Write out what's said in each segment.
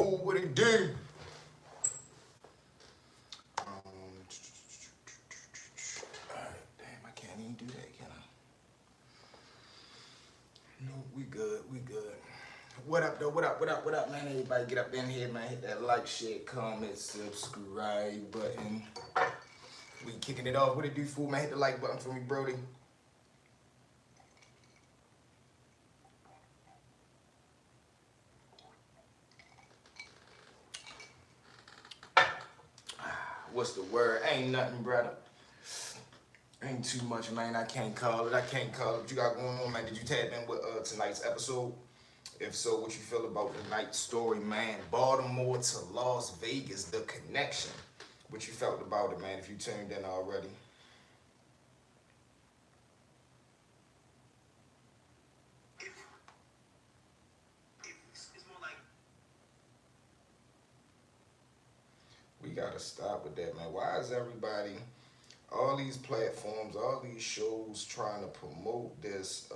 fool, what it do? Alright, damn, I can't even do that, can I? No, we good, we good. What up, though? What up, man? Everybody get up in here, man. Hit that like, share, comment, subscribe button. We kicking it off. What it do, fool, man? Hit the like button for me, Brody. What's the word? Ain't nothing, brother. Ain't too much, man. I can't call it. What you got going on, man? Did you tap in with tonight's episode? If so, what you feel about the night story, man? Baltimore to Las Vegas, the connection. What you felt about it, man, if you tuned in already? We gotta stop with that, man. Why is everybody, all these platforms, all these shows trying to promote this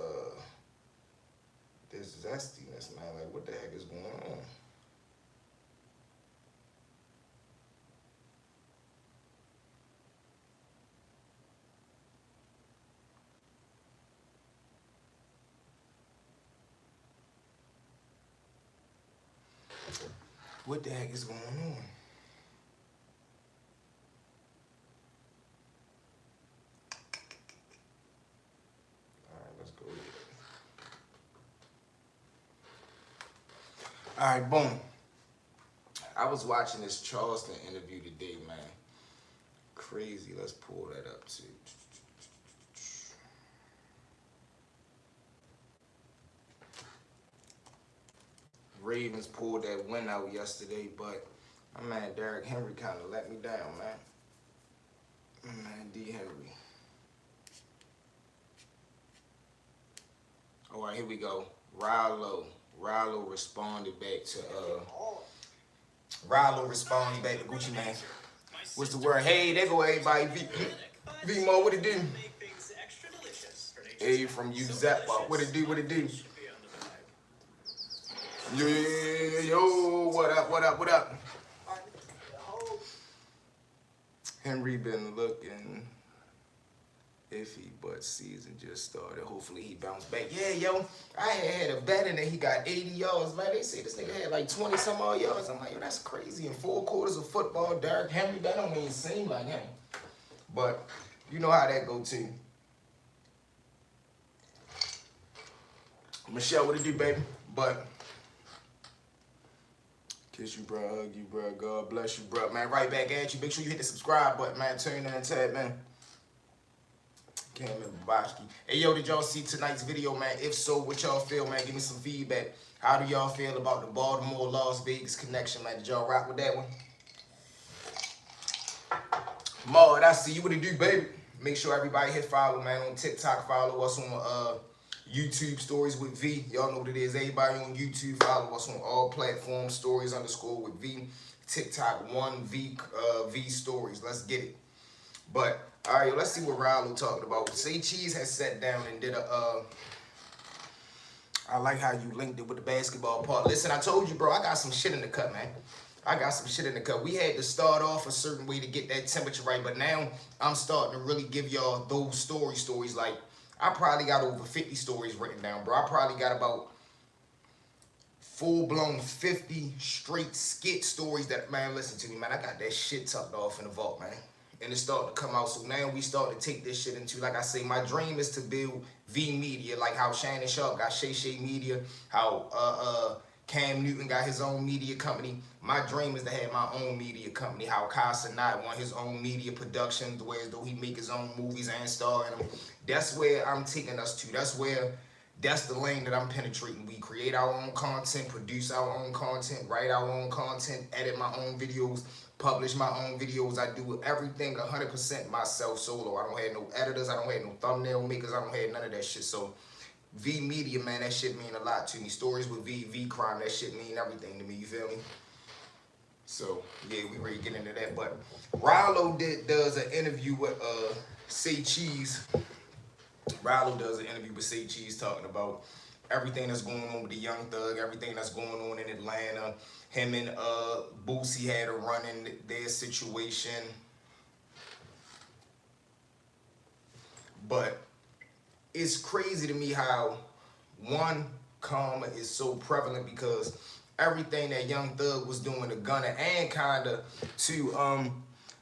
this zestiness, man? Like, what the heck is going on? What the heck is going on? All right, boom. I was watching this Charleston interview today, man. Crazy. Let's pull that up, too. Ravens pulled that win out yesterday, but my man Derrick Henry kind of let me down, man. My man D. Henry. All right, here we go. Rollo responded back to Gucci Mane. What's the word? Hey, there go everybody. V-Mo, what it do? Hey, from Uzep, what it do? Yo, what up? Henry been looking iffy, but season just started. Hopefully he bounced back. Yeah, yo, I had a bet in that he got 80 yards, man. They say this nigga had like 20 some odd yards. I'm like, yo, that's crazy. In 4 quarters of football, Derrick Henry, that don't even seem like him. But you know how that go too. Michelle, what it do, baby? But kiss you, bro, hug you, bro. God bless you, bro. Man, right back at you. Make sure you hit the subscribe button, man. Turn in and tab, man. Cam and Babashki. Hey, yo, did y'all see tonight's video, man? If so, what y'all feel, man? Give me some feedback. How do y'all feel about the Baltimore-Las Vegas connection, man? Did y'all rock with that one? Maud, I see you. What it do, baby? Make sure everybody hit follow, man. On TikTok, follow us on YouTube Stories with V. Y'all know what it is. Everybody on YouTube, follow us on all platforms. Stories_ with V. TikTok 1V V Stories. Let's get it. But all right, let's see what Rollo talking about. Say Cheese has sat down and did a I like how you linked it with the basketball part. Listen, I told you, bro, I got some shit in the cut, man. We had to start off a certain way to get that temperature right, but now I'm starting to really give y'all those stories. Like, I probably got over 50 stories written down, bro. I probably got about full-blown 50 straight skit stories that, man, listen to me, man. I got that shit tucked off in the vault, man. And it's starting to come out. So now we start to take this shit into, like I say, my dream is to build V Media, like how Shannon Sharp got Shay Media, how Cam Newton got his own media company. My dream is to have my own media company, how Kai Cenat want his own media production, the way as though he make his own movies and star in them. That's where I'm taking us to. That's the lane that I'm penetrating. We create our own content, produce our own content, write our own content, edit my own videos, publish my own videos. I do everything 100% myself solo. I don't have no editors. I don't have no thumbnail makers. I don't have none of that shit. So V Media, man, that shit mean a lot to me. Stories with V Crime, that shit mean everything to me. You feel me? So yeah, we ready to get into that. But Rollo does an interview with Say Cheese. Rollo does an interview with Say Cheese talking about everything that's going on with the Young Thug, everything that's going on in Atlanta. Him and Boosie had a run in their situation. But it's crazy to me how one, karma is so prevalent because everything that Young Thug was doing to Gunna and kinda to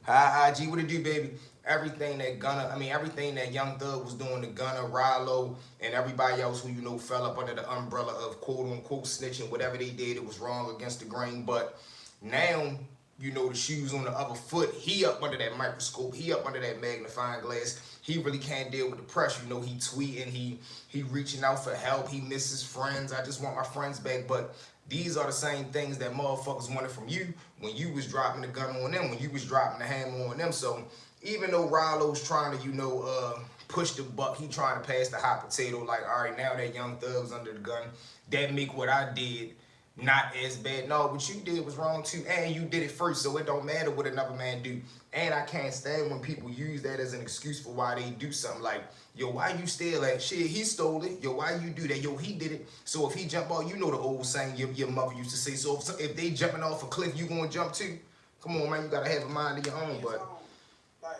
hi IG, what it do, baby? Everything that Young Thug was doing to Gunna, Rallo, and everybody else who you know fell up under the umbrella of quote unquote snitching, whatever they did, it was wrong against the grain. But now, you know, the shoes on the other foot, he up under that microscope, he up under that magnifying glass. He really can't deal with the pressure. You know, he tweeting, he reaching out for help, he misses friends. I just want my friends back. But these are the same things that motherfuckers wanted from you when you was dropping the gun on them, when you was dropping the hammer on them. So even though Rallo's trying to, you know, push the buck, he trying to pass the hot potato, like, all right, now that Young Thug's under the gun, that make what I did not as bad. No, what you did was wrong too, and you did it first, so it don't matter what another man do. And I can't stand when people use that as an excuse for why they do something. Like, yo, why you steal that shit? He stole it. Yo, why you do that? Yo, he did it. So if he jump off, you know the old saying your mother used to say, so if they jumping off a cliff, you gonna jump too? Come on, man, you gotta have a mind of your own. But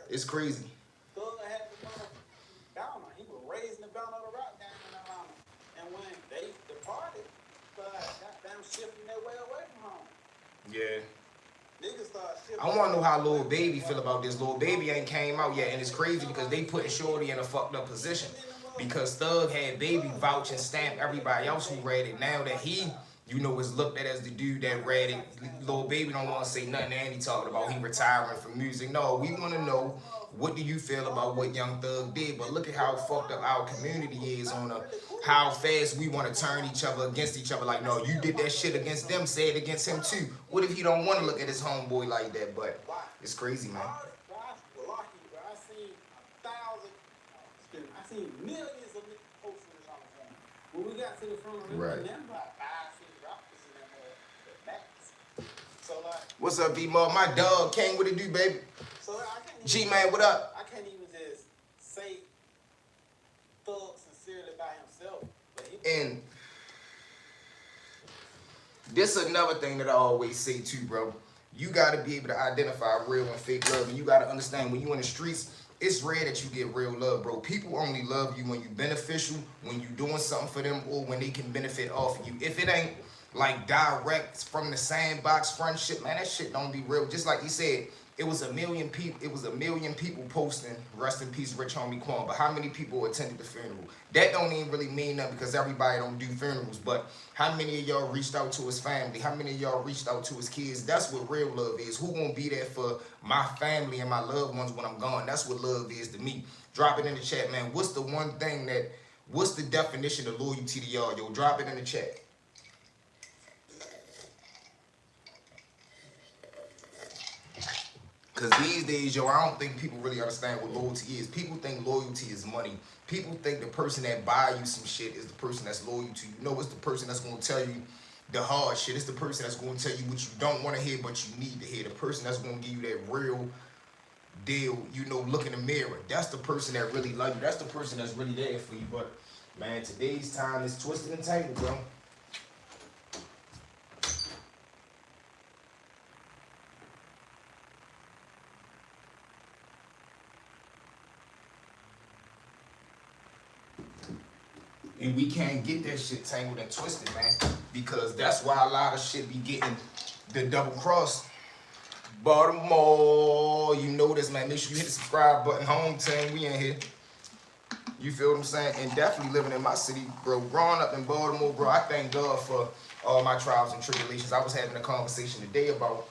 it's crazy. Thug had the bouncer. He was raising the bouncer of the rock down in Atlanta. And when they departed, goddamn shifting their way away from home. Yeah. Niggas start shifting. I want to know how Lil Baby feel about this. Lil Baby ain't came out yet, and it's crazy because they putting Shorty in a fucked up position. Because Thug had Baby vouch and stamp everybody else who read it. Now that he, you know, is looked at as the dude that read it, Lil Baby don't want to say nothing. And he talking about he retiring from music. No, we want to know, what do you feel about what Young Thug did? But look at how fucked up our community is on how fast we want to turn each other against each other. Like, no, you did that shit against them, say it against him too. What if he don't want to look at his homeboy like that? But it's crazy, man. I seen millions of posters on the phone. When we got to the front of the right. So like, what's up, V-Mug? My dog came with it, do, baby. So I can't G-Man, what up? I can't even just say Thug sincerely by himself. And this is another thing that I always say too, bro. You got to be able to identify real and fake love. And you got to understand, when you in the streets, it's rare that you get real love, bro. People only love you when you beneficial, when you doing something for them, or when they can benefit off of you. If it ain't like direct from the sandbox friendship, man, that shit don't be real. Just like he said, it was a million people posting rest in peace Rich Homie Quan, but how many people attended the funeral? That don't even really mean nothing because everybody don't do funerals. But how many of y'all reached out to his family? How many of y'all reached out to his kids? That's what real love is. Who gonna be there for my family and my loved ones when I'm gone? That's what love is to me. Drop it in the chat, man. What's the one thing what's the definition of loyalty to y'all? Yo, drop it in the chat. Because these days, yo, I don't think people really understand what loyalty is. People think loyalty is money. People think the person that buy you some shit is the person that's loyal to you. No, it's the person that's going to tell you the hard shit. It's the person that's going to tell you what you don't want to hear, but you need to hear. The person that's going to give you that real deal, you know, look in the mirror. That's the person that really love you. That's the person that's really there for you. But, man, today's time is twisted and tangled, bro. And we can't get that shit tangled and twisted, man. Because that's why a lot of shit be getting the double cross. Baltimore, you know this, man. Make sure you hit the subscribe button. Home team, we in here. You feel what I'm saying? And definitely living in my city, bro. Growing up in Baltimore, bro, I thank God for all my trials and tribulations. I was having a conversation today about,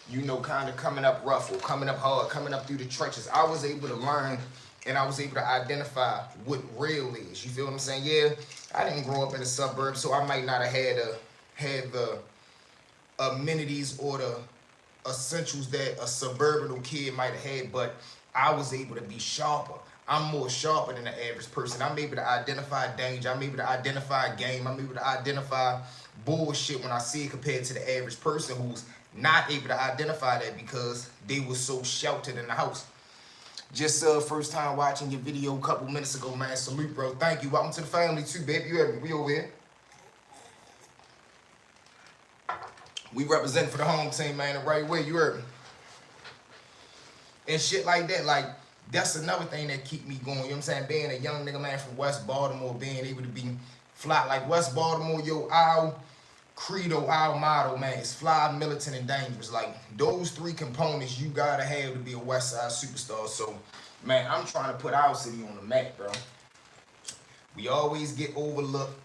you know, kind of coming up rough or coming up hard, coming up through the trenches. I was able to learn and I was able to identify what real is. You feel what I'm saying? Yeah, I didn't grow up in the suburbs, so I might not have had the amenities or the essentials that a suburban kid might have had, but I was able to be sharper. I'm more sharper than the average person. I'm able to identify danger. I'm able to identify game. I'm able to identify bullshit when I see it compared to the average person who's not able to identify that because they were so sheltered in the house. Just first time watching your video a couple minutes ago, man. Salute, bro. Thank you. Welcome to the family too, baby. You have me. We over here. We represent for the home team, man, the right way. You heard me. And shit like that, like that's another thing that keep me going. You know what I'm saying? Being a young nigga, man, from West Baltimore, being able to be fly like West Baltimore, yo, our credo, our motto, man, is fly, militant, and dangerous. Like those three components you gotta have to be a West Side superstar. So, man, I'm trying to put our city on the map, bro. We always get overlooked.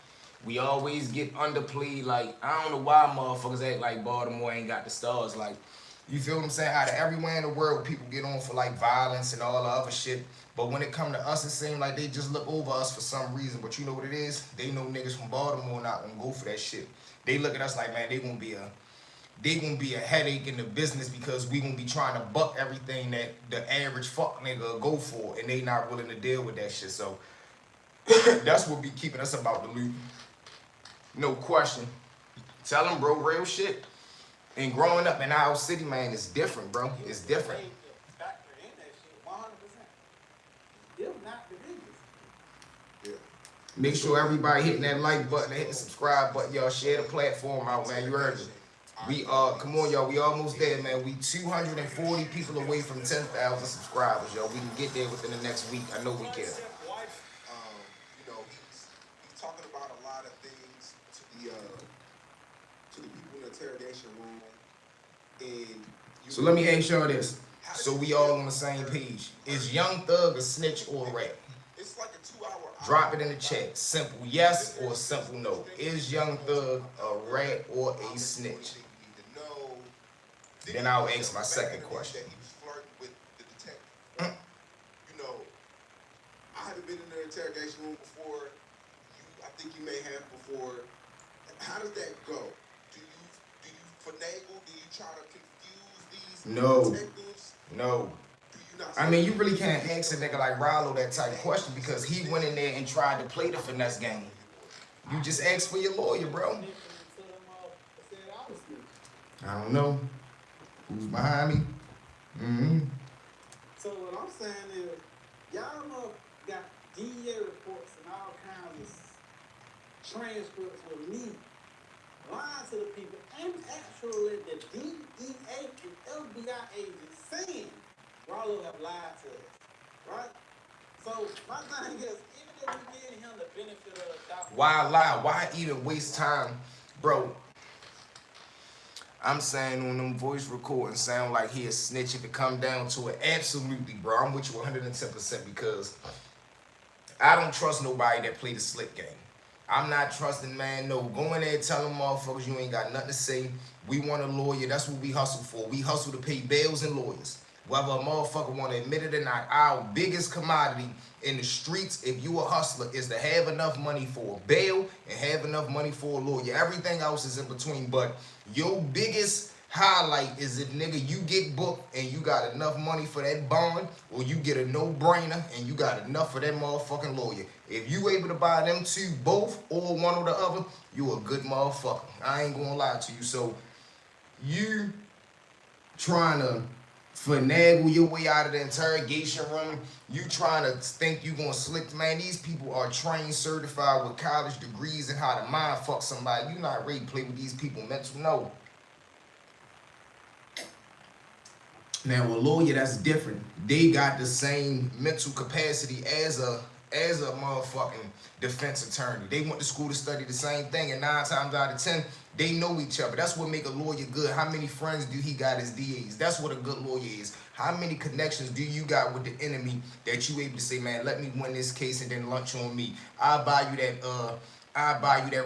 We always get underplayed. Like, I don't know why motherfuckers act like Baltimore ain't got the stars. Like, you feel what I'm saying? Out of everywhere in the world, people get on for like violence and all the other shit. But when it come to us, it seems like they just look over us for some reason. But you know what it is? They know niggas from Baltimore not gonna go for that shit. They look at us like, man, they gonna be a headache in the business because we gonna be trying to buck everything that the average fuck nigga go for, and they not willing to deal with that shit. So that's what be keeping us about the loot. No question. Tell them, bro, real shit. And growing up in our city, man, it's different, bro. It's different. Factor in that shit, 100%. Still not the biggest. Yeah. Make sure everybody hitting that like button and hit the subscribe button, y'all. Share the platform out, man. You heard me. We come on, y'all. We almost there, man. We 240 people away from 10,000 subscribers, y'all. We can get there within the next week. I know we can. You know, he's talking about a lot of things to the people in the interrogation room, and So let me ask y'all this. So we all on the same page. Is Young Thug a snitch or a rat? It's like a 2-hour. Drop it in the chat. Simple yes or simple no. Is Young Thug a rat or a snitch? Then I'll ask my second question. That he was flirting with the detective. You know, I haven't been in the interrogation room before. I think you may have before. How does that go? Do you finagle? Do you try to confuse these detectives? No. I mean, you really can't ask a nigga like Rollo that type of question because he went in there and tried to play the finesse game. You just ask for your lawyer, bro. I don't know. Who's behind me? Mm-hmm. So what I'm saying is, y'all know got DEA reports and all kinds of transcripts with me lying to the people, and actually the DEA and FBI agents saying Rollo have lied to us, right? So my thing is, even if we give him the benefit of the doubt, Why lie? Why even waste time, bro? I'm saying on them voice recordings sound like he a snitch if it come down to it. Absolutely, bro. I'm with you 110% because I don't trust nobody that play the slick game. I'm not trusting, man. No, go in there telling motherfuckers you ain't got nothing to say. We want a lawyer. That's what we hustle for. We hustle to pay bails and lawyers. Whether a motherfucker want to admit it or not, our biggest commodity in the streets, if you a hustler, is to have enough money for a bail and have enough money for a lawyer. Everything else is in between, but your biggest highlight is if, nigga, you get booked and you got enough money for that bond, or you get a no-brainer and you got enough for that motherfucking lawyer. If you able to buy them two, both, or one or the other, you a good motherfucker. I ain't gonna lie to you. So, you trying to finagle your way out of the interrogation room, you trying to think you gonna slick, man, these people are trained, certified with college degrees in how to mind fuck somebody. You not ready to play with these people mental, no. Now a lawyer, that's different. They got the same mental capacity as a motherfucking defense attorney. They went to school to study the same thing, and 9 times out of 10, they know each other. That's what make a lawyer good. How many friends do he got as DAs? That's what a good lawyer is. How many connections do you got with the enemy that you able to say, man, let me win this case and then lunch on me. I'll buy you that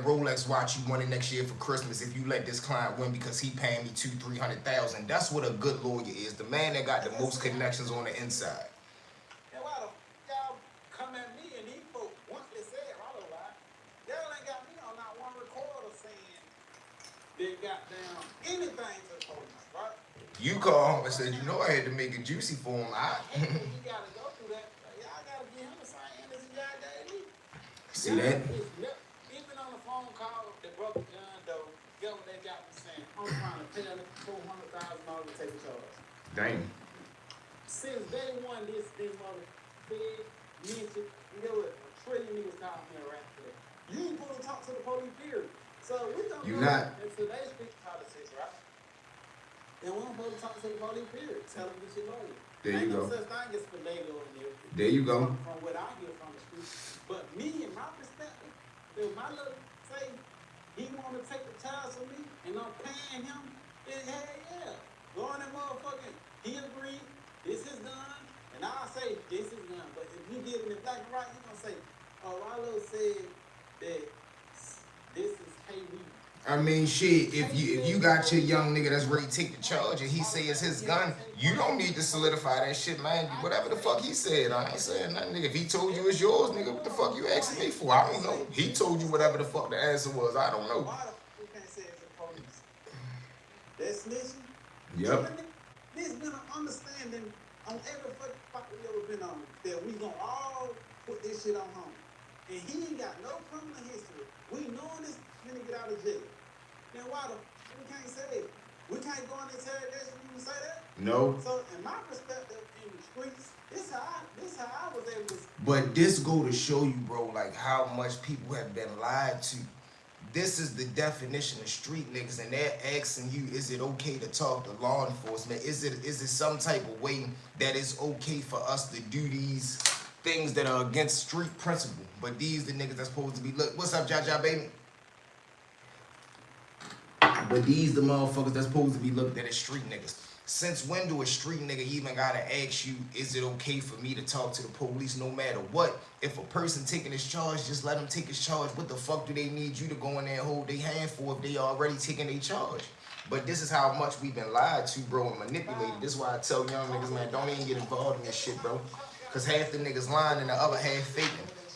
Rolex watch you wanted next year for Christmas if you let this client win because he paying me $200,000-300,000. That's what a good lawyer is. The man that got the most connections on the inside. and why the y'all come at me and these folks, once they said Rollo lied, y'all ain't got me on not one recorder saying they got down anything to the police, right? You call home and said, you know I had to make it juicy for him. You gotta go through that. Y'all gotta give him the same energy y'all gave me. See that? Even on the phone call, the brother John Doe, get what they got me saying. I'm trying to pay them $400,000 to take a charge. Damn. Since day one, this mother said, mentioned, you know what, a trillion niggas called me a rat for that. You ain't supposed to talk to the police, period. So we don't You know not. in today's big politics, right? And we don't supposed to talk to the police, period. Tell them get your lawyer. There you Ain't no go. such thing as finagle in there. There you go. From what I hear from the street. But me, in my perspective, if my little say he want to take the child from me and I'm paying him, then hell yeah. Go on that motherfucking, he agreed, this is done, and I'll say this is done. But if you give him the black and white, you gonna say, oh, Rallo said that this is KB. I mean, shit. If you got your young nigga that's ready to take the charge and he say it's his gun, you don't need to solidify that shit, man. Whatever the fuck he said, I ain't saying nothing, nigga. If he told you it's yours, nigga, what the fuck you asking me for? I don't know. He told you whatever the fuck the answer was. I don't know. Why the fuck you can't say it's the police? That's snitching. Yep. There's been an understanding on every fucking fuck we ever been on that we gonna all put this shit on home. And he ain't got no criminal history. We know this nigga get out of jail. Then why the we can't say it? We can't go on interrogation and say that? No. So in my perspective in the streets, this how I was able to. But this go to show you, bro, like how much people have been lied to. This is the definition of street niggas, and they're asking you, is it okay to talk to law enforcement? Is it some type of way that it's okay for us to do these things that are against street principle? But these the niggas that's supposed to be, look, what's up, Jaja, baby? But these the motherfuckers that's supposed to be looked at as street niggas. Since when do a street nigga even gotta ask you, is it okay for me to talk to the police no matter what? If a person taking his charge, just let him take his charge. What the fuck do they need you to go in there and hold their hand for if they already taking their charge? But this is how much we've been lied to, bro, and manipulated. This is why I tell young niggas, man, don't even get involved in this shit, bro. Cause half the niggas lying and the other half faking.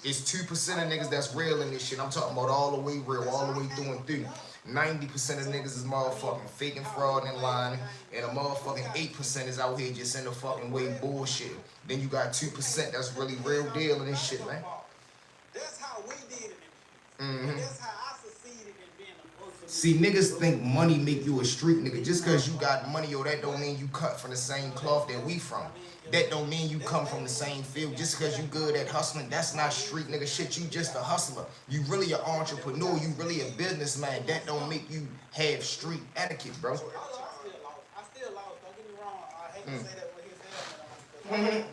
It's 2% of niggas that's real in this shit. I'm talking about all the way real, all the way through and through. 90% of niggas is motherfucking faking, fraud, and lying, and a motherfucking 8% is out here just in the fucking way bullshit. Then you got 2% that's really real deal in this shit, man. That's how we did it. Mm-hmm. That's how I succeeded in being a Muslim. See, niggas think money make you a street nigga. Just cause you got money, yo, that don't mean you cut from the same cloth that we from. That don't mean you come from the same field. Just cause you good at hustling, that's not street nigga shit. You just a hustler. You really an entrepreneur. You really a businessman. That don't make you have street etiquette, bro. I still lost. Don't get me wrong. I hate to say that with his head.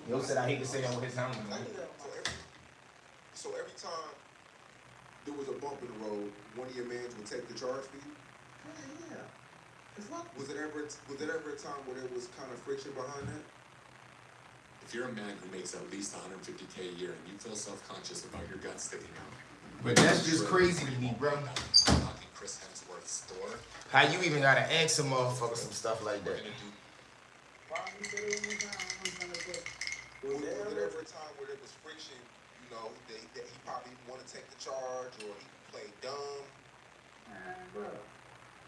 Yo said I hate to say that with his helmet. So every time there was a bump in the road, one of your mans would take the charge for you? Yeah. Was it ever a time where there was kind of friction behind that? If you're a man who makes at least $150K a year and you feel self-conscious about your gut sticking out, But that's just crazy to me, bro. Talking Chris Hemsworth's store. How you even gotta ask a motherfucker some stuff like We're that? gonna do. Was there ever a time where there was friction? You know, that he probably want to take the charge or he played dumb? Man, bro.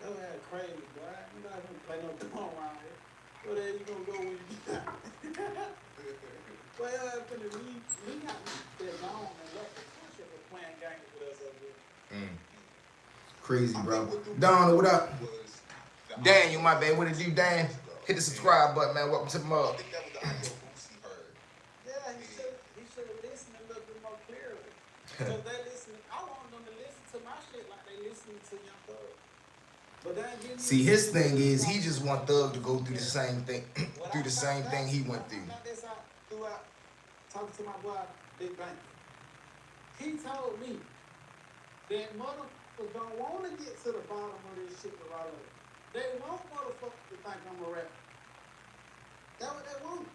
That was crazy, boy. You're not gonna play no dumb around here. Where the hell you gonna go when you get out? Well, we got that gone and left the country for playing games with us over here. Crazy, bro. Don, what up? Daniel, my bad. What it do, Dan? Hit the subscribe button, man. Welcome to the I mug. think that was the audio Boosie heard. Yeah, he should have listened a little bit more clearly. Because they listen, I want them to listen to my shit like they listen to Young Thug. But they ain't getting See, his thing is he just want Thug to go through the same thing, through the same thing he went through. Throughout talking to my boy Big Bang, he told me that motherfuckers don't want to get to the bottom of this shit with all of it. They want motherfuckers to think I'm a rapper. That's what they want.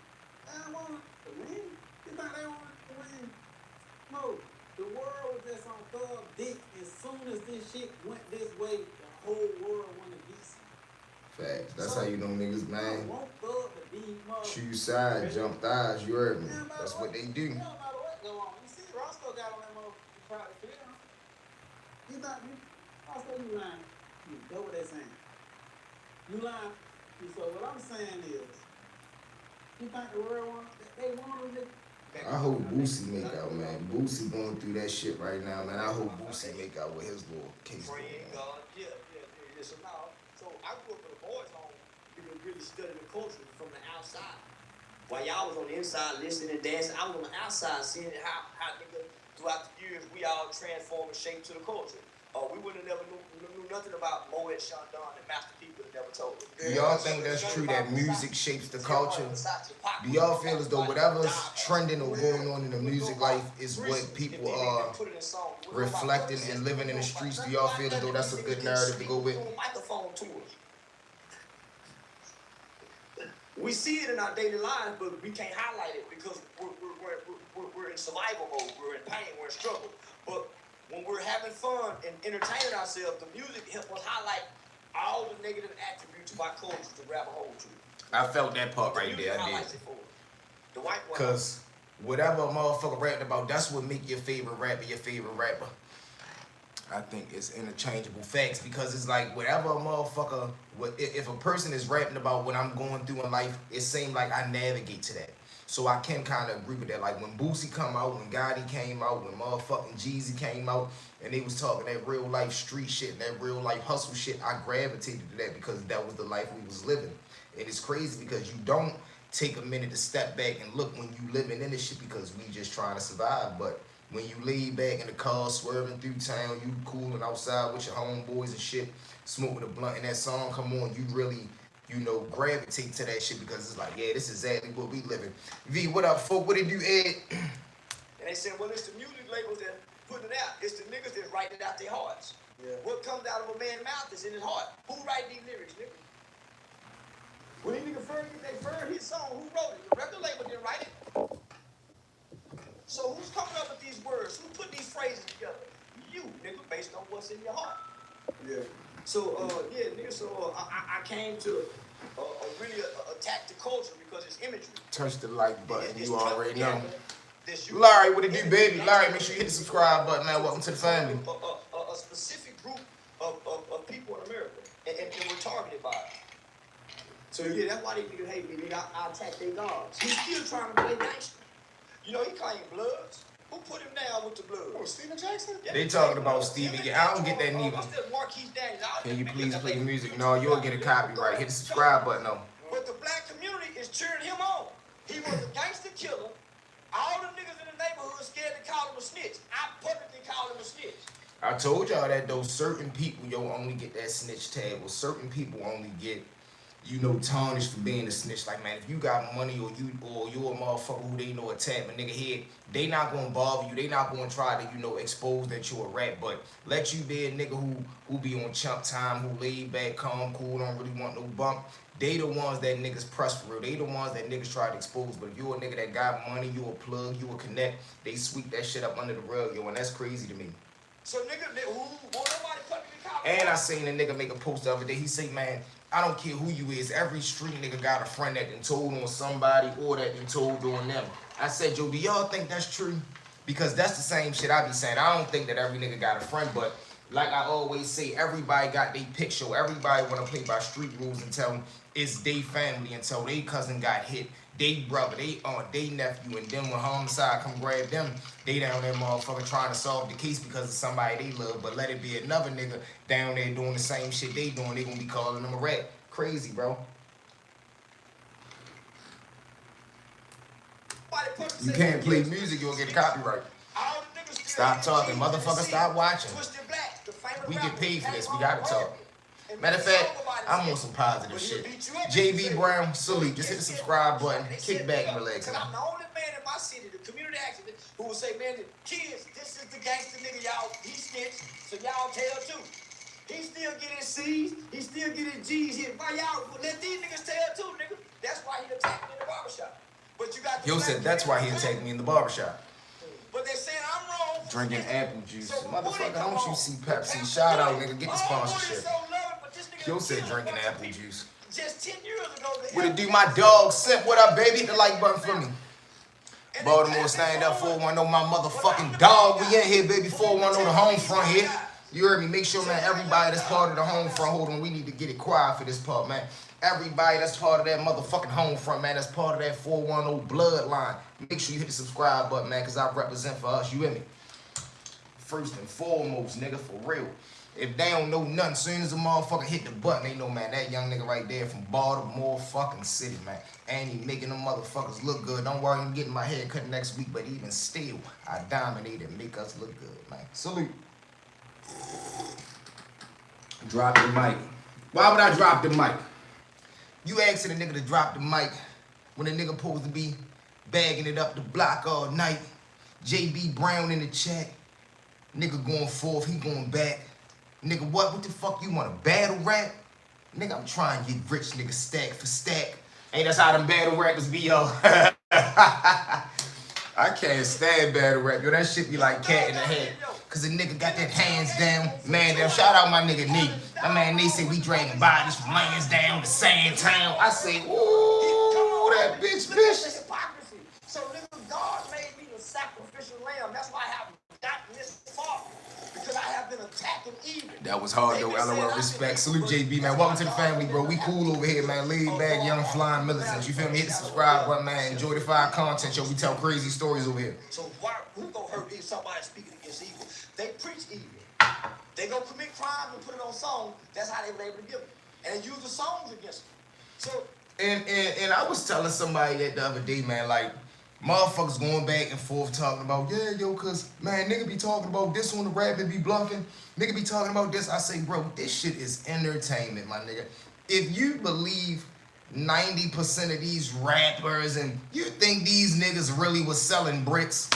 They don't want to win. You think they want to win? No. The world was just on Thug dick. As soon as this shit went this way, the whole world wanted to be some. Facts. That's how you know niggas, man. Want Thug to be Choose sides, jump thighs, you heard me. That's what they do. No matter what go on. You see, Roscoe got on that motherfucker try to kill him. You thought Roscoe, you lying. You know what they saying. You lying. So what I'm saying is, you think the world want, they want to. I hope Boosie make out, man. Boosie going through that shit right now, man. I hope Boosie make out with his little case going on. Yeah. So I grew up in a boys' home. People really studied the culture from the outside. While y'all was on the inside listening and dancing, I was on the outside seeing how niggas throughout the years, we all transform and shape to the culture. We wouldn't have never knew nothing about Moet Chandon and Master P would have never told us. Do y'all think that's true that music shapes the culture? Do y'all feel as though whatever's trending or going on in the music life is what people are reflecting and living in the streets? Do y'all feel as though that's a good narrative to go with? We see it in our daily lives, but we can't highlight it because we're in survival mode. We're in pain. We're in struggle. But when we're having fun and entertaining ourselves, the music helps us highlight all the negative attributes of our culture to grab a hold to. I felt that part right there. I did. The white one. Cause whatever a motherfucker rapping about, that's what make your favorite rapper your favorite rapper. I think it's interchangeable facts because it's like whatever a motherfucker, if a person is rapping about what I'm going through in life, it seems like I navigate to that. So I can kind of agree with that. Like when Boosie come out, when Gotti came out, when motherfucking Jeezy came out, and they was talking that real life street shit and that real life hustle shit, I gravitated to that because that was the life we was living. And it's crazy because you don't take a minute to step back and look when you living in this shit because we just trying to survive. But when you lay back in the car, swerving through town, you cooling outside with your homeboys and shit, smoking a blunt, and that song come on, you really, you know, gravitate to that shit because it's like, yeah, this is exactly what we living. V, what up, folk? What did you add? And they said, well, it's the music labels that putting it out. It's the niggas that writing it out their hearts. Yeah. What comes out of a man's mouth is in his heart. Who write these lyrics, nigga? When these niggas heard his song, who wrote it? The record label didn't write it. So who's coming up with these words? Who put these phrases together? You, nigga, based on what's in your heart. Yeah. So, nigga, so I came to really attack the culture because it's imagery. Touch the like button, It's you already know. This Larry, what it do, baby? Larry, make sure you hit the subscribe button, man. Welcome to the family. A specific group of people in America, and we're targeted by it. So, yeah, that's why they niggas hate me, nigga. I attack their gods. He's still trying to play gangster. You know, he claimed Bloods. Who put him down with the Bloods? Oh, Steven Jackson? Yeah. They talking about Stevie. I don't get that neither. Can you please play the music? No, you'll get a copyright. Hit the subscribe button, though. But the black community is cheering him on. He was a gangster killer. All the niggas in the neighborhood scared to call him a snitch. I publicly called him a snitch. I told y'all that those certain people, only get that snitch tag. Well, certain people only get, tarnished for being a snitch. Like, man, if you got money or you're a motherfucker who they know attack my nigga head, they not gonna bother you. They not gonna try to, expose that you a rat. But let you be a nigga who be on chump time, who laid back, calm, cool, don't really want no bump. They the ones that niggas press for real. They the ones that niggas try to expose. But if you a nigga that got money, you a plug, you a connect, they sweep that shit up under the rug, and that's crazy to me. So nigga, nobody publicly called. And I seen a nigga make a post the other day. He say, man, I don't care who you is. Every street nigga got a friend that done told on somebody or that done told on them. I said, yo, do y'all think that's true? Because that's the same shit I be saying. I don't think that every nigga got a friend, but like I always say, everybody got their picture. Everybody want to play by street rules and tell them it's they family until they cousin got hit, they brother, they aunt, they nephew, and then when homicide come grab them, they down there motherfucker trying to solve the case because of somebody they love, but let it be another nigga down there doing the same shit they doing, they gonna be calling them a rat. Crazy, bro. You can't play music, you'll get a copyright. Stop talking, motherfucker, stop watching. We get paid for this, we gotta talk. Matter of fact, I'm on some positive shit. JB Brown, salute. Just hit the subscribe button, kick back and relax. I'm the only man in my city, the community activist, who will say, man, the kids, this is the gangster nigga, y'all, he snitched, so y'all tell too. He still getting C's, he still getting G's here. Why y'all let these niggas tell too, nigga? That's why he attacked me in the barbershop. But you got Yo said that's why he attacked me in the barbershop. But they saying I'm wrong. Drinking apple juice. So motherfucker, don't you see Pepsi? Shout out, nigga, get the sponsorship. Yo said drinking apple juice. Just 10 years ago, what it do, my dog Simp? What up, baby? Hit the like button for me. Baltimore stand up 410, my motherfucking dog. We in here, baby. 410, the home front here. You heard me? Make sure, man, everybody that's part of the home front, hold on, we need to get it quiet for this part, man. Everybody that's part of that motherfucking home front, man, that's part of that 410 bloodline. Make sure you hit the subscribe button, man, because I represent for us. You hear me? First and foremost, nigga, for real. If they don't know nothing, soon as a motherfucker hit the button, they know, man, that young nigga right there from Baltimore fucking City, man. And he making them motherfuckers look good. Don't worry, I'm getting my hair cut next week, but even still, I dominate and make us look good, man. Salute. Drop the mic. Why would I drop the mic? You asking a nigga to drop the mic when a nigga supposed to be bagging it up the block all night. JB Brown in the chat. Nigga going forth, he going back. Nigga, what the fuck you want, a battle rap? Nigga, I'm trying to get rich, nigga, stack for stack. Ain't that's how them battle rappers be, yo. I can't stand battle rap, yo. That shit be like cat in the head. Cause a nigga got that hands down, man down. Shout out my nigga Nate. My man Nate say we dragging bodies from lands down to Sandtown. I say, ooh, that bitch. That's hypocrisy. So nigga, God made me the sacrificial lamb. That's why I haven't gotten this far. Because I have been attacking evil. That was hard though, LOL, respect. Salute JB, man. Welcome to the family, bro. We cool over here, man. Laid back, young, flying militants. You feel me? Hit the subscribe button, man. Enjoy the fire content, yo. We tell crazy stories over here. So who gonna hurt somebody speaking against evil? They preach evil. They go commit crimes and put it on songs. That's how they were able to give it. And use the songs against them. So and I was telling somebody that the other day, man, like, motherfuckers going back and forth talking about, yeah, yo, cause, man, nigga be talking about this on the rap and be bluffing. Nigga be talking about this. I say, bro, this shit is entertainment, my nigga. If you believe 90% of these rappers and you think these niggas really was selling bricks,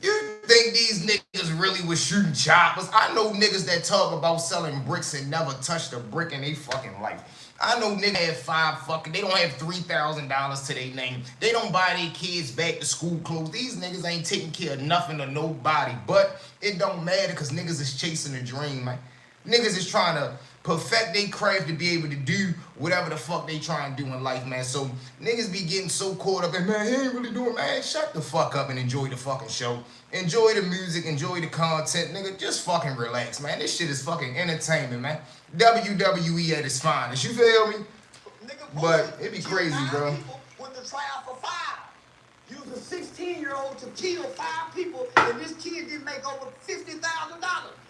you think these niggas really was shooting choppers, I know niggas that talk about selling bricks and never touched a brick in their fucking life. I know niggas have they don't have $3,000 to their name. They don't buy their kids back to school clothes. These niggas ain't taking care of nothing or nobody. But it don't matter because niggas is chasing a dream, man. Niggas is trying to perfect their craft to be able to do whatever the fuck they trying to do in life, man. So niggas be getting so caught up in, man, he ain't really doing, man. Shut the fuck up and enjoy the fucking show. Enjoy the music, enjoy the content, nigga. Just fucking relax, man. This shit is fucking entertainment, man. WWE at its finest, you feel me? nigga, But it be crazy, bro. People went to trial for 5. Used a 16-year-old to kill 5 people, and this kid didn't make over $50,000.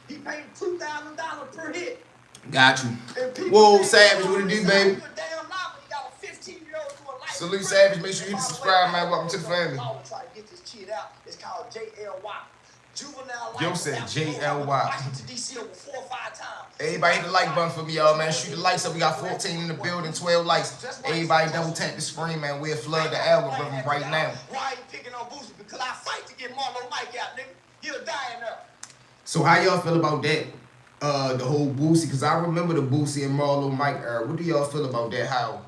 He paid $2,000 per hit. Got you. Whoa, Savage, what it do, baby? Salute, Savage. Make sure you hit the subscribe, man. Welcome to the family. Try to get this kid out. It's called JLY. Juvenile. Yo said JLY. Washington, D.C. over 4 or 5 times. Everybody hit the like button for me, y'all, man. Shoot the likes up. We got 14 in the building, 12 likes. Everybody double tap the screen, man. We'll flood the algorithm right now. Why you picking on Boosie? Because I fight to get Marlon Mike out, nigga. He'll die in there. So how y'all feel about that? The whole Boosie, because I remember the Boosie and Marlo Mike era. What do y'all feel about that? How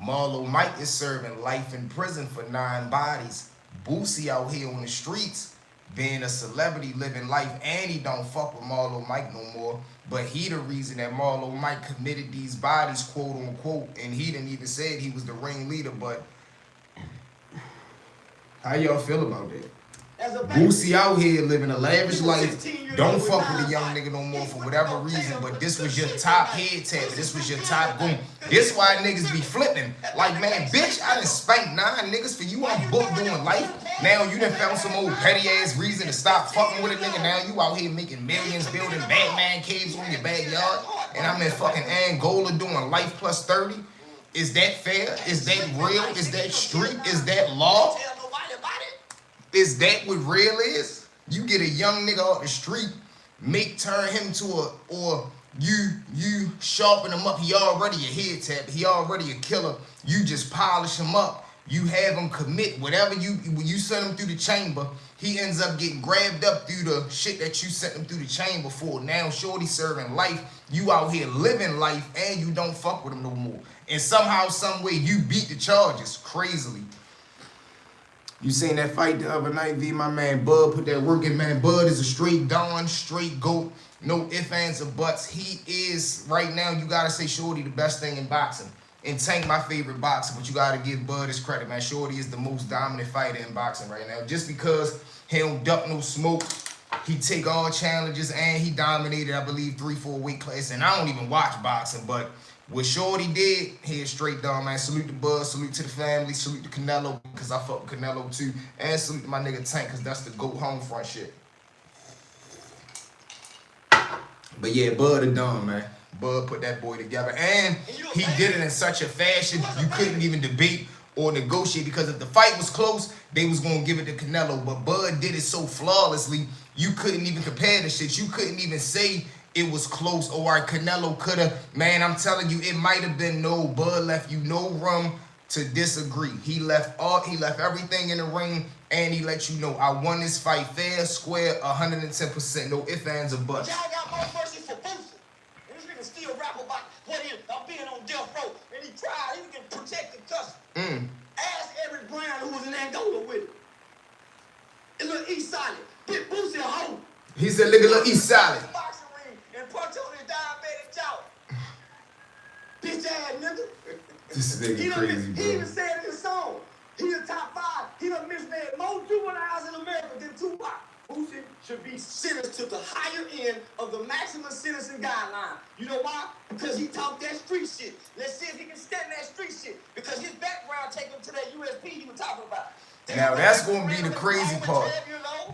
Marlo Mike is serving life in prison for 9 bodies. Boosie out here on the streets, being a celebrity, living life, and he don't fuck with Marlo Mike no more. But he the reason that Marlo Mike committed these bodies, quote unquote, and he didn't even say he was the ringleader. But how y'all feel about that? Boosie out here living a lavish life. Don't fuck with the young nigga no more for whatever reason. But this was your top head tapper. This was your top boom. This why niggas be flipping. Like, man, bitch, I done spanked 9 niggas for you on book doing life. Now you done found some old petty ass reason to stop fucking with a nigga. Now you out here making millions, building Batman caves on your backyard. And I'm in fucking Angola doing life plus 30. Is that fair? Is that real? Is that street? Is that law? Is that what real is? You get a young nigga off the street, turn him to or you sharpen him up. He already a head tap. He already a killer. You just polish him up. You have him commit whatever when you send him through the chamber, he ends up getting grabbed up through the shit that you sent him through the chamber for. Now shorty serving life. You out here living life and you don't fuck with him no more. And somehow, some way, you beat the charges crazily. You seen that fight the other night, V, my man Bud put that work in, man. Bud is a straight Don, straight GOAT, no ifs, ands, or buts. He is, right now, you gotta say Shorty the best thing in boxing. And Tank my favorite boxer, but you gotta give Bud his credit, man. Shorty is the most dominant fighter in boxing right now. Just because he don't duck no smoke, he take all challenges, and he dominated, I believe, 3-4 weight classes. And I don't even watch boxing, but what Shorty did, he is straight down, man. Salute to Bud, salute to the family, salute to Canelo, because I fuck with Canelo too. And salute to my nigga Tank, because that's the GOAT home front shit. But yeah, Bud a dumb, man. Bud put that boy together. And he did it in such a fashion you couldn't even debate or negotiate, because if the fight was close, they was going to give it to Canelo. But Bud did it so flawlessly, you couldn't even compare the shit. You couldn't even say it was close. Or right, Canelo could have. Man, I'm telling you, it might have been no. Bud left you no room to disagree. He left everything in the ring, and he let you know, I won this fight fair, square, 110%. No ifs, ands, or buts. Y'all got more mercy for Boosie. And this nigga still rap about what he being on death row. And he tried, he can protect the custody. Ask Eric Brown, who was in Angola with him. And look, East Side, get Boosie a hoe. He said, look at little East Side. Boxing ring and punch on his diabetic jaw. Bitch ass nigga. This nigga crazy, bro. He even said in his song, he the top 5. He done misled more juveniles in America than Tupac. Boosie should be sentenced to the higher end of the maximum sentencing guideline. You know why? Because he talked that street shit. Let's see if he can stand that street shit. Because his background take him to that USP he was talking about. Now that's gonna be the crazy part.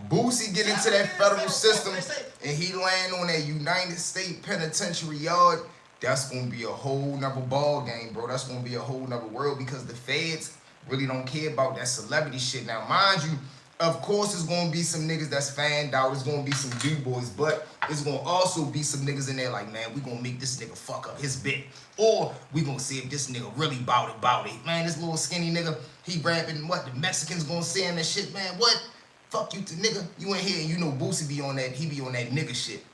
Boosie get into that federal system and he land on that United States penitentiary yard. That's gonna be a whole nother ball game, bro. That's gonna be a whole nother world, because the feds really don't care about that celebrity shit. Now, mind you, of course, it's gonna be some niggas that's fanned out. It's gonna be some D-boys, but it's gonna also be some niggas in there like, man, we gonna make this nigga fuck up his bit, or we gonna see if this nigga really bout it. Man, this little skinny nigga, he rapping what the Mexicans gonna say in that shit, man. What? Fuck you to nigga. You ain't here, and you know Boosie be on that. He be on that nigga shit.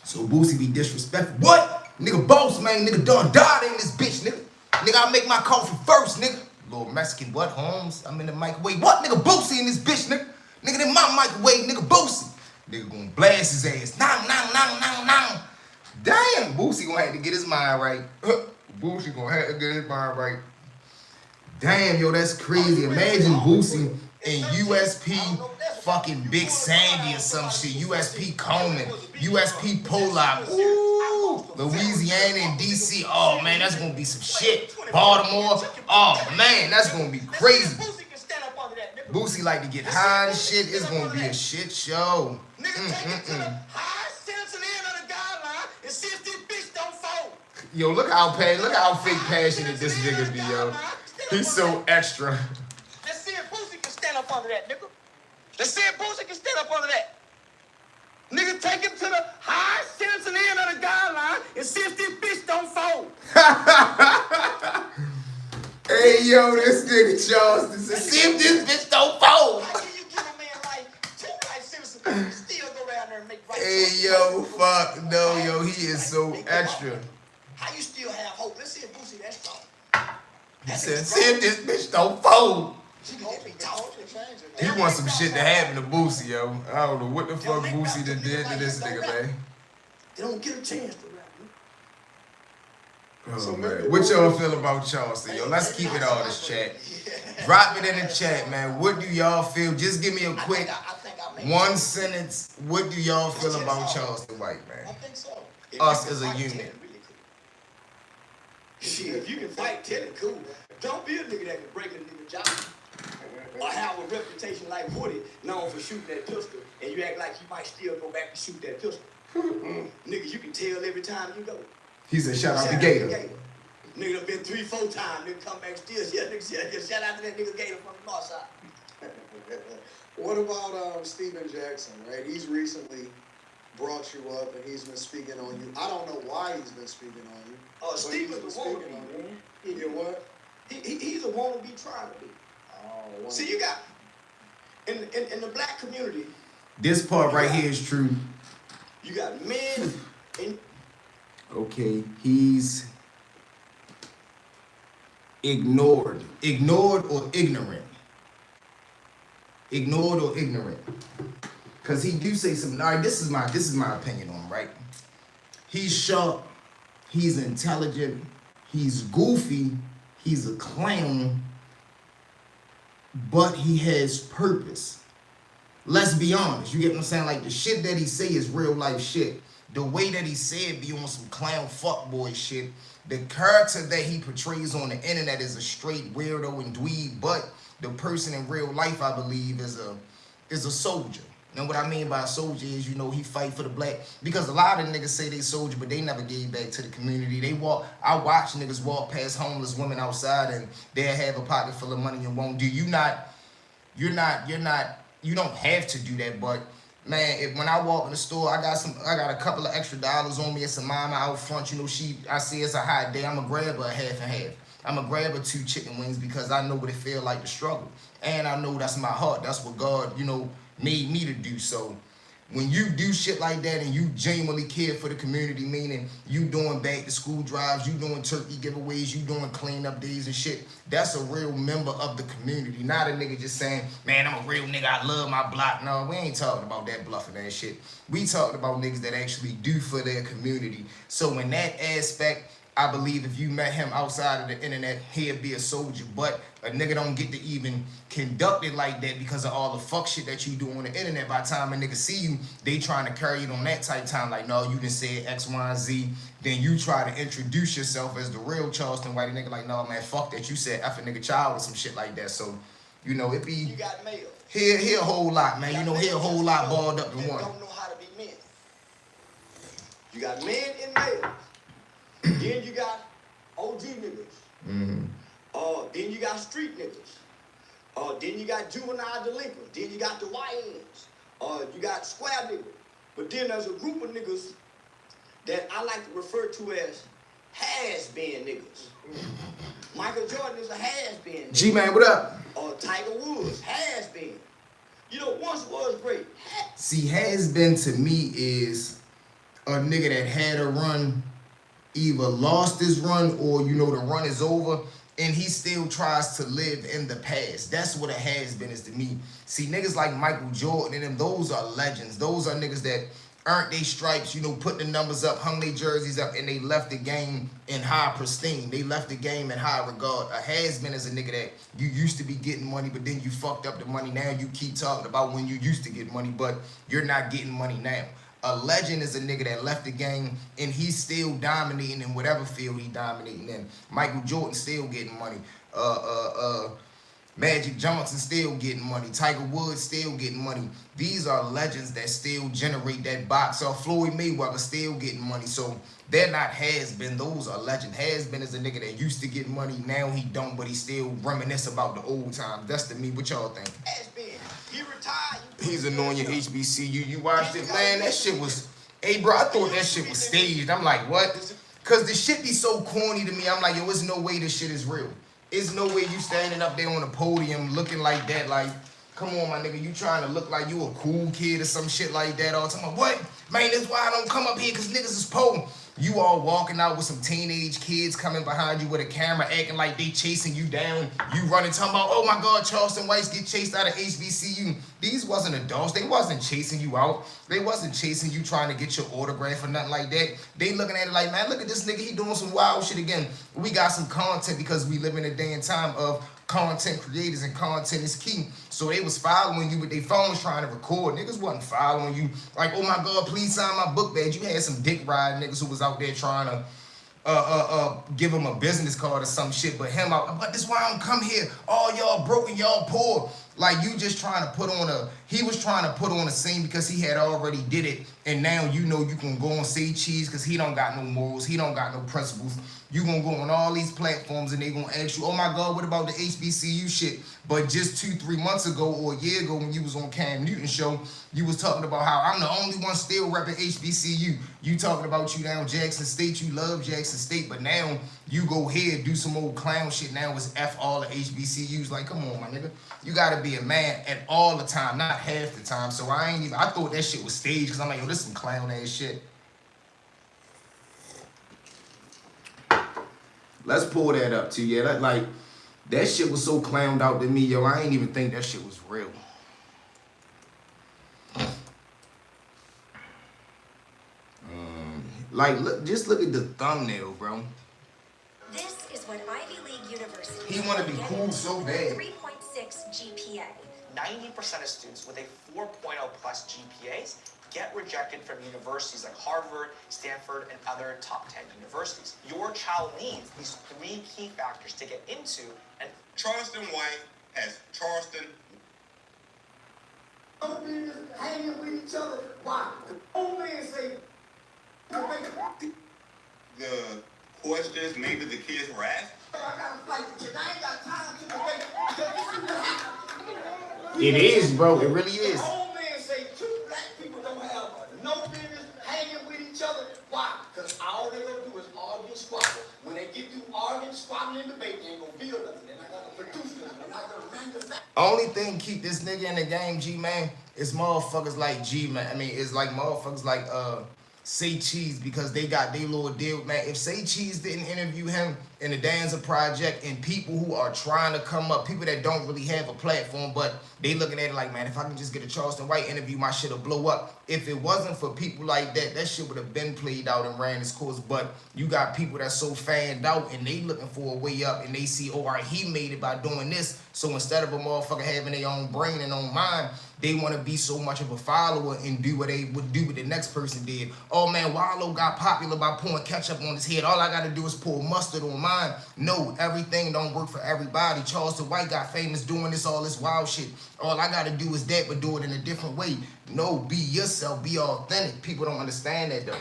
So Boosie be disrespectful. What? Nigga boss, man. Nigga done died in this bitch, nigga. Nigga, I make my coffee first, nigga. Little Mexican, what, Holmes? I'm in the microwave. What, nigga, Boosie in this bitch, nigga? Nigga, in my microwave, nigga, Boosie. Nigga gonna blast his ass. Now. Damn, Boosie gonna have to get his mind right. Boosie gonna have to get his mind right. Damn, yo, that's crazy. Imagine Boosie in USP fucking Big Sandy or some shit. USP Coleman. USP Pollock. Ooh, Louisiana and DC. Oh, man, that's gonna be some shit. Baltimore. Oh, man, that's gonna be crazy. Boosie like to get high and shit. It's gonna be a shit show. Yo, look how fake passionate this nigga be, yo. He's so extra. Let's see if Boosie can stand up under that, nigga. Let's see if Boosie can stand up under that. Nigga, take him to the high sentencing end of the guideline and see if this bitch don't fold. Hey, yo, this nigga Charleston said, see if this bitch don't fold. How can you give a man like 2 life sentences and still go down there and make right Hey, yo, fuck, no, yo, he is so extra. How you still have hope? Let's see if Boosie that strong. He said, see if this bitch don't fold. She gonna be tall. He wants some shit to happen to Boosie, yo. I don't know what the fuck Boosie done did to this nigga, man. They don't get a chance to rap. Oh, man. What y'all feel about Charleston, yo? Let's keep it all this chat. Drop it in the chat, man. What do y'all feel? Just give me a quick 1 sentence. What do y'all feel about Charleston White, man? I think so. Us as a unit. Shit, if you can fight, tell it cool. Don't be a nigga that can break a nigga job. Or have a reputation like Woody, known for shooting that pistol, and you act like you might still go back and shoot that pistol. Nigga, you can tell every time you go. He said, shout out to Gator. Nigga done been 3-4 times, nigga come back still. Yeah, nigga, shout out to that nigga Gator from the north side. What about Steven Jackson, right? He's recently brought you up and he's been speaking on you. I don't know why he's been speaking on you. Steven's the wannabe, man. Yeah, what? He's a wannabe trying to be. Oh, See, you got, in the black community. This part right here is true. You got men in. Okay, he's ignored or ignorant. Ignored or ignorant. Cause he do say something. All right, this is my opinion on him, right? He's sharp, he's intelligent, he's goofy, he's a clown, but he has purpose. Let's be honest. You get what I'm saying? Like, the shit that he say is real life shit. The way that he said be on some clown fuckboy shit. The character that he portrays on the internet is a straight weirdo and dweeb, but the person in real life, I believe, is a soldier. And what I mean by a soldier is, you know, he fight for the black. Because a lot of niggas say they soldier, but they never gave back to the community. I watch niggas walk past homeless women outside and they'll have a pocket full of money and won't do. You don't have to do that, but man, when I walk in the store, I got a couple of extra dollars on me. It's a mama out front, you know, I see it's a hot day. I'ma grab her a half and half. I'ma grab her 2 chicken wings because I know what it feel like to struggle. And I know that's my heart. That's what God, you know, made me to do. So when you do shit like that and you genuinely care for the community, meaning you doing back to school drives, you doing turkey giveaways, you doing cleanup days and shit, that's a real member of the community. Not a nigga just saying, man, I'm a real nigga, I love my block. No, we ain't talking about that bluffing that shit. We talking about niggas that actually do for their community. So in that aspect, I believe if you met him outside of the internet, he'd be a soldier. But a nigga don't get to even conduct it like that because of all the fuck shit that you do on the internet. By the time a nigga see you, they trying to carry it on that type time. Like, no, you done said X, Y, and Z. Then you try to introduce yourself as the real Charleston White. Nigga like, no, man, fuck that. You said F a nigga child or some shit like that. So, you know, it be... You got mail. He a whole lot, man. You know, he a whole lot balled up in one. Don't know how to be men. You got men in males. Then you got OG niggas. Mm-hmm. Then you got street niggas. Then you got juvenile delinquents. Then you got the YNs. You got square niggas. But then there's a group of niggas that I like to refer to as has-been niggas. Michael Jordan is a has-been nigga. G-Man, what up? Tiger Woods, has-been. You know, once was great. See, has-been to me is a nigga that had a run, either lost his run or, you know, the run is over and he still tries to live in the past. That's what a has-been is to me. See, niggas like Michael Jordan and them, those are legends. Those are niggas that earned their stripes, you know, put the numbers up, hung their jerseys up, and they left the game in high pristine. They left the game in high regard. A has-been is a nigga that you used to be getting money, but then you fucked up the money. Now you keep talking about when you used to get money, but you're not getting money now. A legend is a nigga that left the game and he's still dominating in whatever field he dominating in. Michael Jordan still getting money. Magic Johnson still getting money. Tiger Woods still getting money. These are legends that still generate that box. Or Floyd Mayweather still getting money. So they're not has-been. Those are legend. Has-been is a nigga that used to get money. Now he don't, but he still reminisce about the old times. That's to me. What y'all think? Has-been. He retired. He's annoying your HBCU. You watched it, man. That shit was... Hey, bro, I thought that shit was staged. I'm like, what? Because the shit be so corny to me. I'm like, yo, there's no way this shit is real. There's no way you standing up there on the podium looking like that. Like, come on, my nigga. You trying to look like you a cool kid or some shit like that all the time. What? Man, that's why I don't come up here because niggas is poor. You all walking out with some teenage kids coming behind you with a camera acting like they chasing you down. You running talking about, oh my God, Charleston Whites get chased out of HBCU. These wasn't adults. They wasn't chasing you out. They wasn't chasing you trying to get your autograph or nothing like that. They looking at it like, man, look at this nigga. He doing some wild shit again. We got some content because we live in a day and time of content creators and content is key. So they was following you with their phones trying to record. Niggas wasn't following you like, oh my God, please sign my book badge. You had some dick ride niggas who was out there trying to give him a business card or some shit, but him out, but this is why I don't come here. All y'all broke and y'all poor. Like you just trying to put on he was trying to put on a scene because he had already did it. And now you know you can go and say cheese because he don't got no morals. He don't got no principles. You gonna go on all these platforms and they gonna ask you, oh my God, what about the HBCU shit? But just 2-3 months ago or a year ago when you was on Cam Newton show, you was talking about how I'm the only one still repping HBCU. You talking about you down Jackson State, you love Jackson State, but now you go here do some old clown shit. Now it's F all the HBCUs. Like, come on, my nigga. You gotta be a man at all the time, not half the time. So I thought that shit was staged because I'm like, yo, this some clown ass shit. Let's pull that up to you. That shit was so clowned out to me, yo. I ain't even think that shit was real. Just look at the thumbnail, bro. This is what Ivy League University. He want to be cool so bad. 3.6 GPA. 90% of students with a 4.0 plus GPAs get rejected from universities like Harvard, Stanford, and other top 10 universities. Your child needs these 3 key factors to get into, and Charleston White has Charleston. No business hanging with each other. Why? Old man say, The questions maybe the kids were asked. I gotta fight because I ain't got time to debate. Because this is what happened. It is, bro. It really is. Old man say two black people don't have no business hanging with each other. Why? Because all they gonna do is argue and squabble. When they get through arguing, squabbling, and debate, they ain't gonna build nothing. They're not gonna produce nothing. They're not gonna manufacture. Only thing keep this nigga in the game, G man, is motherfuckers like G man. I mean, it's like motherfuckers like Say Cheese, because they got their little deal, man. If Say Cheese didn't interview him in the Danza Project, and people who are trying to come up, people that don't really have a platform, but they looking at it like, man, if I can just get a Charleston White interview, my shit'll blow up. If it wasn't for people like that, that shit would have been played out and ran its course. But you got people that's so fanned out and they looking for a way up, and they see, oh, all right, he made it by doing this. So instead of a motherfucker having their own brain and own mind, they want to be so much of a follower and do what they would do what the next person did. Oh man, Wallow got popular by pouring ketchup on his head. All I gotta do is pour mustard on mine. No, everything don't work for everybody. Charleston White got famous doing this, all this wild shit. All I gotta do is that, but do it in a different way. No, be yourself, be authentic. People don't understand that though.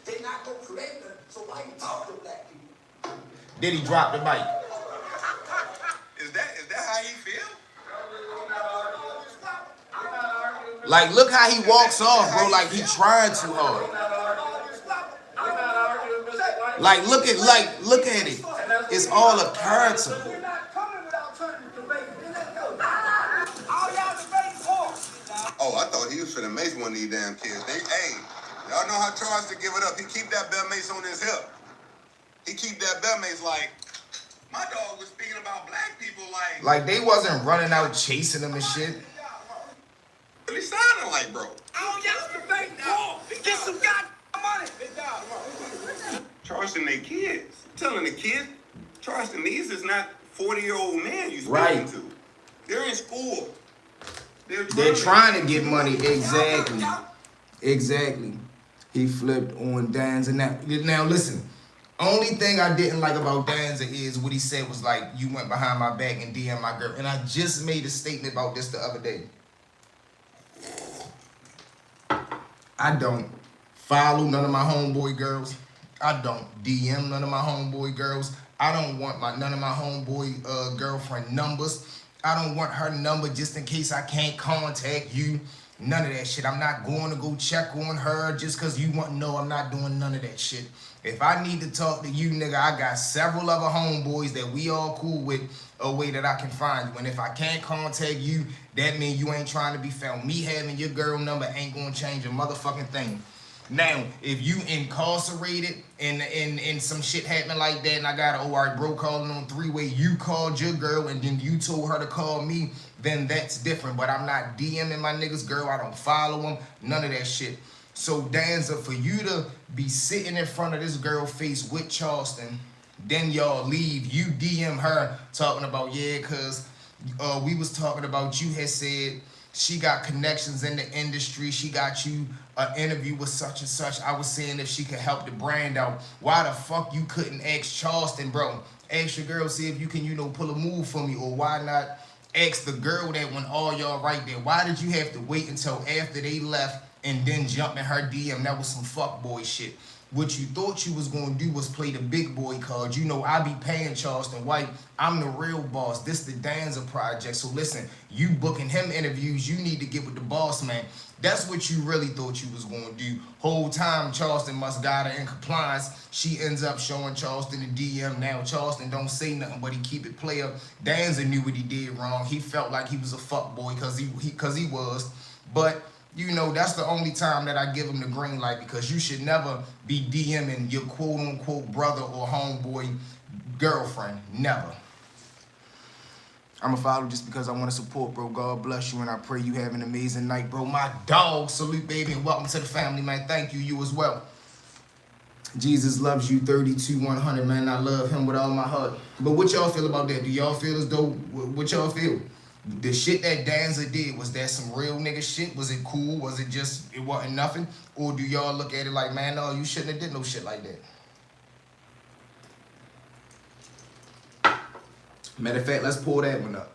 They not gonna create them, so why you talk to black people? Then he dropped the mic. Is that how he feel? Like, look how he walks off, bro. Like, he trying too hard. Like, look at it. It's all a character. Oh, I thought he was finna mace one of these damn kids. Y'all know how Charleston give it up. He keep that belt mace on his hip. He keep that belt mace like, my dog was speaking about black people like. Like, they wasn't running out chasing him and shit. What he sounding like, bro? I don't got to debate now. Get some goddamn money. Charleston, they kids. I'm telling the kids, Charleston, these is not 40-year-old men you speaking Right. to. They're in school. They're trying to get money. Exactly. Exactly. He flipped on Danza. Now listen, only thing I didn't like about Danza is what he said was like, you went behind my back and DM my girl. And I just made a statement about this the other day. I don't follow none of my homeboy girls. I don't DM none of my homeboy girls. I don't want none of my homeboy girlfriend numbers. I don't want her number just in case I can't contact you. None of that shit. I'm not going to go check on her just because you want to know. I'm not doing none of that shit. If I need to talk to you, nigga, I got several other homeboys that we all cool with, a way that I can find you. And if I can't contact you, that means you ain't trying to be found. Me having your girl number ain't gonna change a motherfucking thing. Now, if you incarcerated and some shit happened like that, and I got an alright bro calling on three-way, you called your girl and then you told her to call me, then that's different. But I'm not DMing my niggas girl. I don't follow them. None of that shit. So Danza, for you to be sitting in front of this girl face with Charleston, then y'all leave, you DM her talking about, yeah, cause we was talking about, you had said she got connections in the industry, she got you an interview with such and such. I was saying if she could help the brand out. Why the fuck you couldn't ask Charleston, bro? Ask your girl, see if you can, pull a move for me. Or why not ask the girl that when all y'all right there? Why did you have to wait until after they left and then jump in her DM? That was some fuckboy shit. What you thought you was gonna do was play the big boy card. I be paying Charleston White. I'm the real boss. This the Danza Project. So listen, you booking him interviews, you need to get with the boss, man. That's what you really thought you was gonna do. Whole time Charleston must got her in compliance. She ends up showing Charleston the DM. Now Charleston don't say nothing, but he keep it player. Danza knew what he did wrong. He felt like he was a fuckboy cause he was. But that's the only time that I give him the green light, because you should never be DMing your quote-unquote brother or homeboy girlfriend. Never. I'm going to follow just because I want to support, bro. God bless you, and I pray you have an amazing night, bro. My dog, salute, baby, and welcome to the family, man. Thank you. You as well. Jesus loves you 32-100, man. I love him with all my heart. But what y'all feel about that? Do y'all feel as though, what y'all feel? The shit that Danza did, was that some real nigga shit? Was it cool? Was it just, it wasn't nothing? Or do y'all look at it like, man, no, you shouldn't have did no shit like that? Matter of fact, let's pull that one up.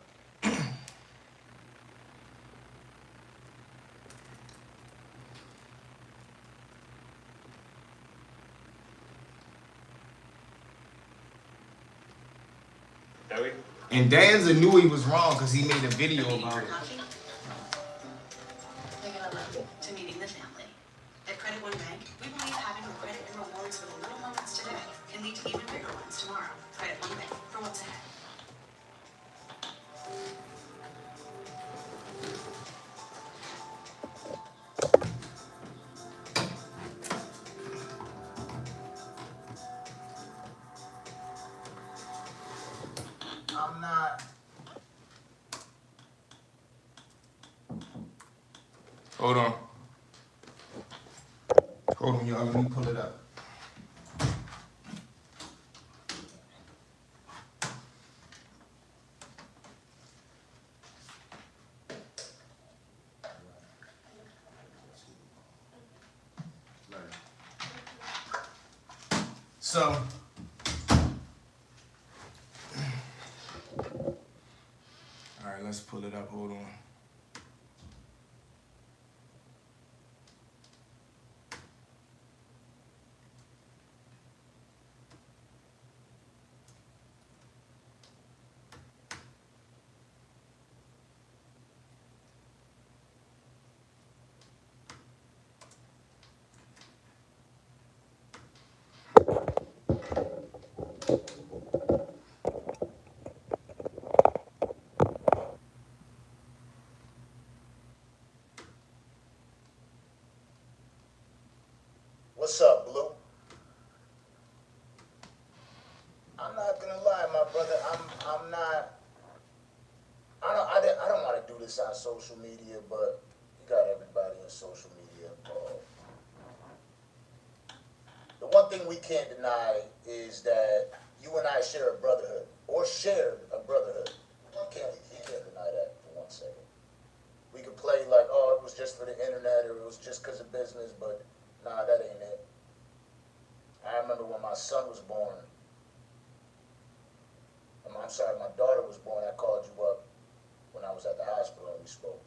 And Danza knew he was wrong because he made a video about it. They're gonna love to meeting the family. At Credit One Bank, we believe having the credit and rewards for the little moments today can lead to even bigger ones tomorrow. Credit One Bank for what's ahead. I'm not. Hold on. Hold on, y'all. Let me pull it up. So, all right, let's pull it up. Hold on. What's up, Blue? I'm not gonna lie, my brother. I'm not. I don't want to do this on social media, but you got everybody on social media involved. The one thing we can't deny is that you and I share a brotherhood, or shared a brotherhood. You can't deny that for 1 second. We could play like, oh, it was just for the internet, or it was just because of business, but nah, that ain't it. I remember when my son was born. I'm sorry, my daughter was born. I called you up when I was at the hospital and we spoke.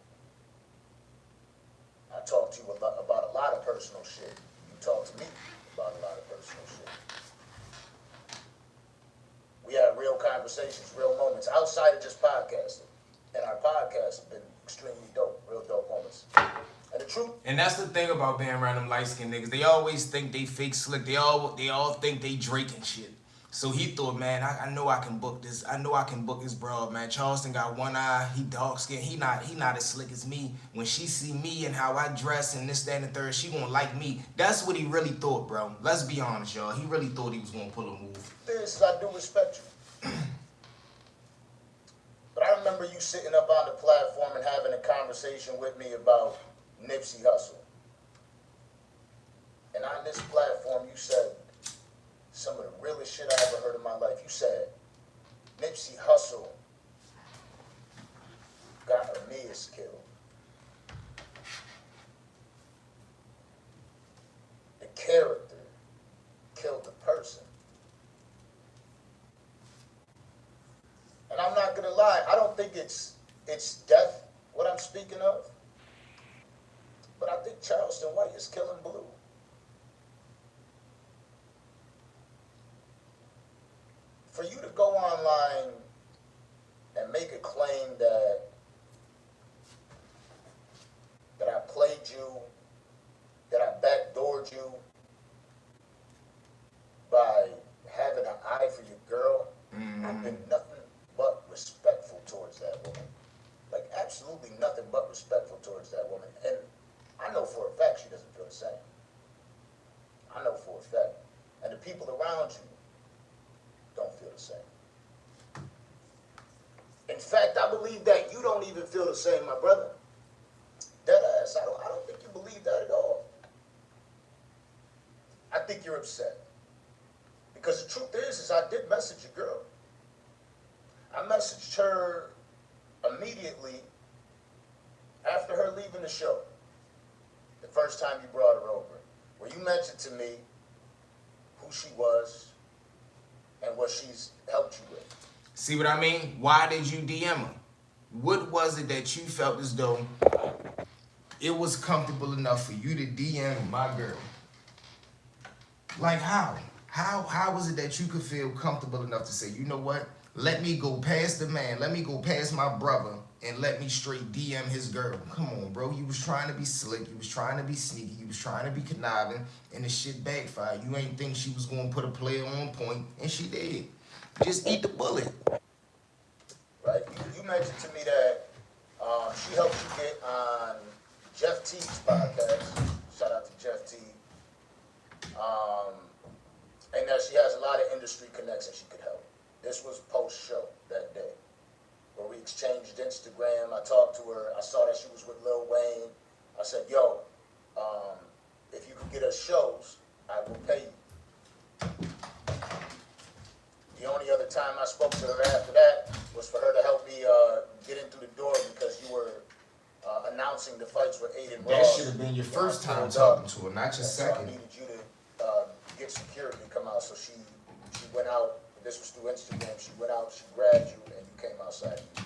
I talked to you about a lot of personal shit. You talked to me about a lot of personal shit. We had real conversations, real moments, outside of just podcasting. And our podcasts have been extremely dope, real dope moments. And the truth. And that's the thing about being around them light-skinned niggas. They always think they fake slick. They all think they Drake and shit. So he thought, man, I know I can book this. I know I can book this broad, man. Charleston got one eye. He dark skinned. He not as slick as me. When she see me and how I dress and this, that, and the third, she gonna like me. That's what he really thought, bro. Let's be honest, y'all. He really thought he was gonna pull a move. This, I do respect you. But I remember you sitting up on the platform and having a conversation with me about Nipsey Hussle. And on this platform, you said some of the realest shit I ever heard in my life. You said Nipsey Hussle got Aeneas killed. The character killed the person. And I'm not gonna lie, I don't think it's death what I'm speaking of. But I think Charleston White is killing Blue. For you to go online and make a claim that I played you, that I backdoored you by having an eye for your girl, I've been nothing but respectful towards that woman. Like, absolutely nothing but respectful towards that woman. And I know for a fact she doesn't feel the same. I know for a fact. And the people around you don't feel the same. In fact, I believe that you don't even feel the same, my brother. Deadass, I don't think you believe that at all. I think you're upset. Because the truth is I did message your girl. I messaged her immediately after her leaving the show. The first time you brought her over. Where you mentioned to me who she was and what she's helped you with. See what I mean? Why did you DM her? What was it that you felt as though it was comfortable enough for you to DM my girl? Like how? How was it that you could feel comfortable enough to say, you know what? Let me go past the man. Let me go past my brother and let me straight DM his girl. Come on, bro. You was trying to be slick. You was trying to be sneaky. You was trying to be conniving, and the shit backfired. You ain't think she was gonna put a player on point, and she did. Just eat the bullet. Right? You mentioned to me that she helped you get on Jeff T's podcast. Shout out to Jeff T. And that she has a lot of industry connections she could help. This was post-show that day, where we exchanged Instagram. I talked to her. I saw that she was with Lil Wayne. I said, yo, if you could get us shows, I will pay you. The only other time I spoke to her after that was for her to help me get in through the door because you were announcing the fights with Aiden That Ross. should have been your first time talking to her, not your So I second. needed you to get security to come out. So she went out. This was through Instagram. She went out, she grabbed you, and you came outside and you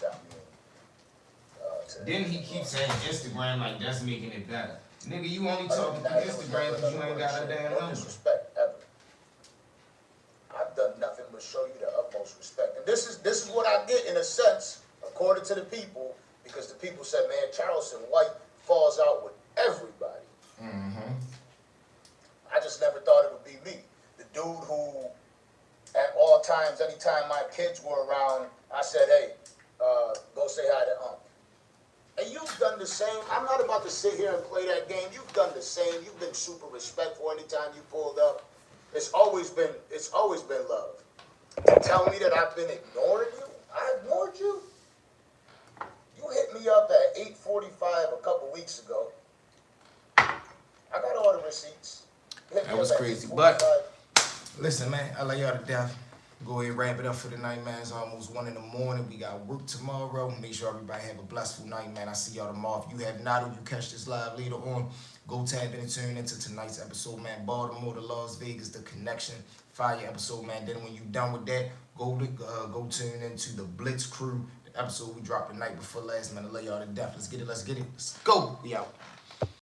got me in. Then he keeps saying Instagram like that's making it better. Nigga, you only talking to Instagram because you ain't got a damn No number. disrespect ever. I've done nothing but show you the utmost respect. And this is what I get in a sense, according to the people, because the people said, man, Charleston White falls out with everybody. Mm-hmm. I just never thought it would be me. The dude who, at all times, anytime my kids were around, I said, hey, go say hi to Unc. And you've done the same. I'm not about to sit here and play that game. You've done the same. You've been super respectful anytime you pulled up. It's always been love. To tell me that I've been ignoring you, I ignored you. You hit me up at 8:45 a couple weeks ago. I got all the receipts. That was crazy. But listen, man, I love y'all to death. Go ahead and wrap it up for the night, man. It's almost 1 in the morning. We got work tomorrow. Make sure everybody have a blessful night, man. I see y'all tomorrow. If you have not, or you catch this live later on, go tap in and tune into tonight's episode, man. Baltimore to Las Vegas, the connection. Fire episode, man. Then when you done with that, go tune into the Blitz Crew, the episode we dropped the night before last, man. I love y'all to death. Let's get it. Let's go. We out.